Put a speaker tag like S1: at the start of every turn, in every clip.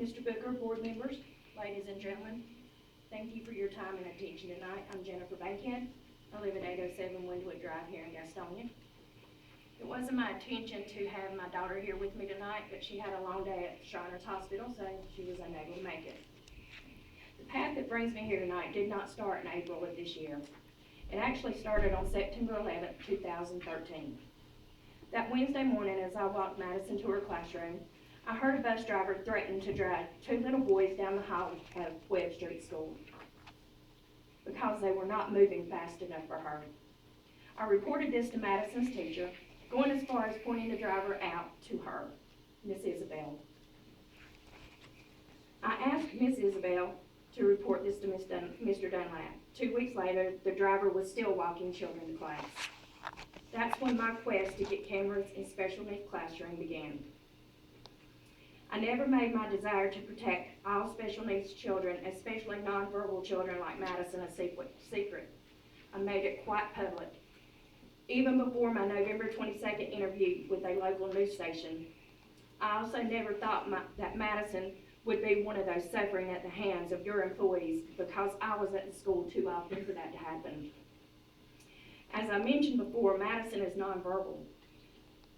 S1: Mr. Booker, board members, ladies and gentlemen, thank you for your time and attention tonight. I'm Jennifer Bankhead. I live at 807 Windwood Drive here in Gaston. It wasn't my intention to have my daughter here with me tonight, but she had a long day at Shriners Hospital, so she was unable to make it. The path that brings me here tonight did not start in April of this year. It actually started on September 11th, 2013. That Wednesday morning, as I walked Madison to her classroom, I heard a bus driver threaten to drive two little boys down the hall of Webb Street School because they were not moving fast enough for her. I reported this to Madison's teacher, going as far as pointing the driver out to her, Miss Isabel. I asked Miss Isabel to report this to Mr. Dunlap. 2 weeks later, the driver was still walking children to class. That's when my quest to get cameras in special needs classroom began. I never made my desire to protect all special needs children, especially nonverbal children like Madison, a secret. I made it quite public. Even before my November 22nd interview with a local news station, I also never thought that Madison would be one of those suffering at the hands of your employees because I was at the school too often for that to happen. As I mentioned before, Madison is nonverbal.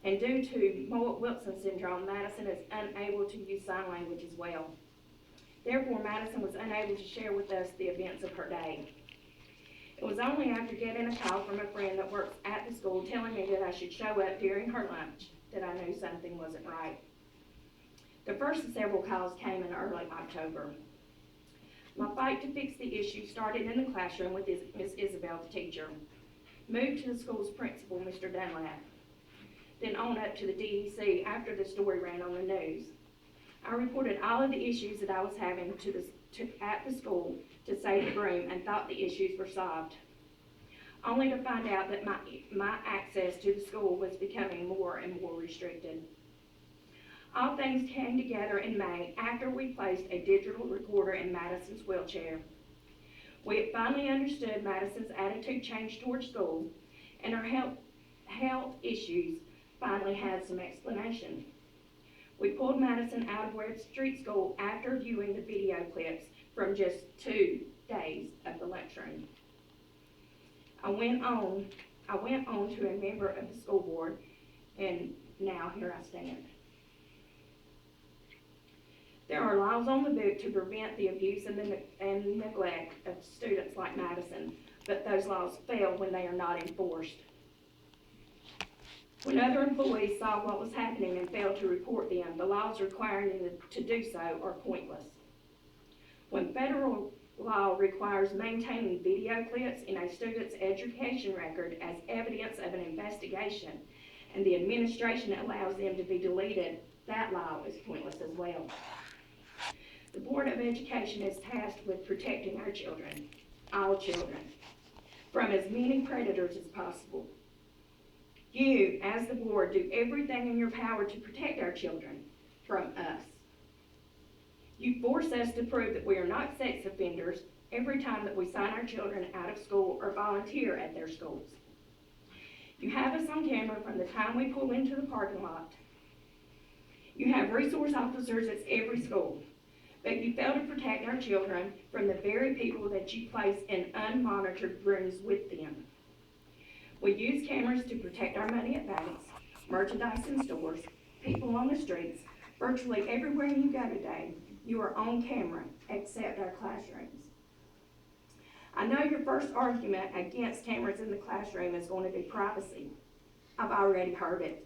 S1: And due to Mowat-Wilson syndrome, Madison is unable to use sign language as well. Therefore, Madison was unable to share with us the events of her day. It was only after getting a call from a friend that works at the school telling me that I should show up during her lunch that I knew something wasn't right. The first of several calls came in early October. My fight to fix the issue started in the classroom with Miss Isabel, the teacher, moved to the school's principal, Mr. Dunlap, then on up to the DEC after the story ran on the news. I reported all of the issues that I was having at the school to save the room and thought the issues were solved, only to find out that my access to the school was becoming more and more restricted. All things came together in May after we placed a digital recorder in Madison's wheelchair. We had finally understood Madison's attitude change towards school, and her health issues finally had some explanation. We pulled Madison out of Webb Street School after viewing the video clips from just 2 days of the lunchroom. I went on to a member of the school board, and now here I stand. There are laws on the book to prevent the abuse and neglect of students like Madison, but those laws fail when they are not enforced. When other employees saw what was happening and failed to report them, the laws requiring them to do so are pointless. When federal law requires maintaining video clips in a student's education record as evidence of an investigation, and the administration allows them to be deleted, that law is pointless as well. The Board of Education is tasked with protecting our children, all children, from as many predators as possible. You, as the board, do everything in your power to protect our children from us. You force us to prove that we are not sex offenders every time that we sign our children out of school or volunteer at their schools. You have us on camera from the time we pull into the parking lot. You have resource officers at every school, but you fail to protect our children from the very people that you place in unmonitored rooms with them. We use cameras to protect our money at banks, merchandise in stores, people on the streets. Virtually everywhere you go today, you are on camera, except our classrooms. I know your first argument against cameras in the classroom is going to be privacy. I've already heard it.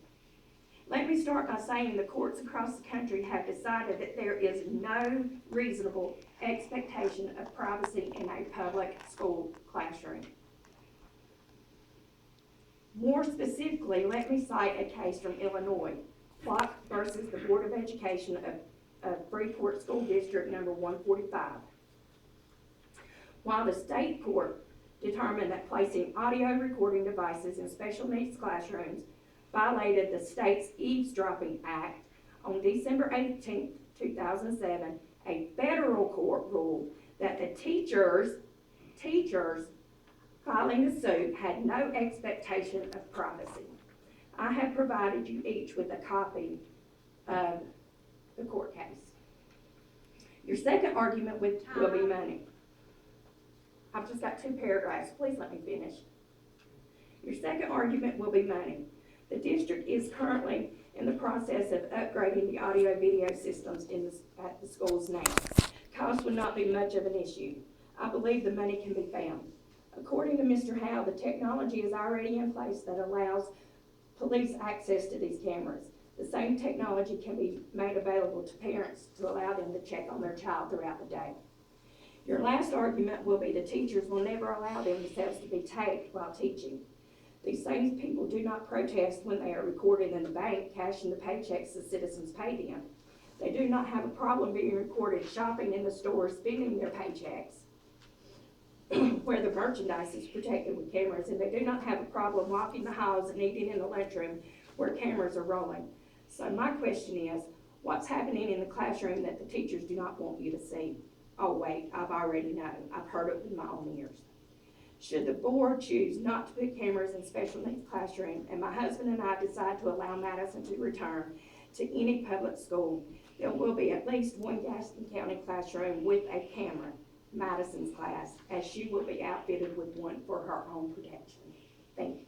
S1: Let me start by saying the courts across the country have decided that there is no reasonable expectation of privacy in a public school classroom. More specifically, let me cite a case from Illinois, Flock versus the Board of Education of Freeport School District number 145. While the state court determined that placing audio recording devices in special needs classrooms violated the state's Eavesdropping Act, on December 18, 2007, a federal court ruled that the teachers filing the suit had no expectation of privacy. I have provided you each with a copy of the court case. Your second argument will be money. I've just got 2 paragraphs, please let me finish. Your second argument will be money. The district is currently in the process of upgrading the audio-video systems at the schools now. Cost would not be much of an issue. I believe the money can be found. According to Mr. Howe, the technology is already in place that allows police access to these cameras. The same technology can be made available to parents to allow them to check on their child throughout the day. Your last argument will be the teachers will never allow themselves to be taped while teaching. These same people do not protest when they are recorded in the bank, cashing the paychecks the citizens pay them. They do not have a problem being recorded shopping in the store, spending their paychecks, where the merchandise is protected with cameras, and they do not have a problem walking the halls and eating in the lunchroom where cameras are rolling. So my question is, what's happening in the classroom that the teachers do not want you to see? Oh wait, I've already known. I've heard it with my own ears. Should the board choose not to put cameras in special needs classroom, and my husband and I decide to allow Madison to return to any public school, there will be at least one Gaston County classroom with a camera, Madison's class, as she will be outfitted with one for her own protection. Thank you.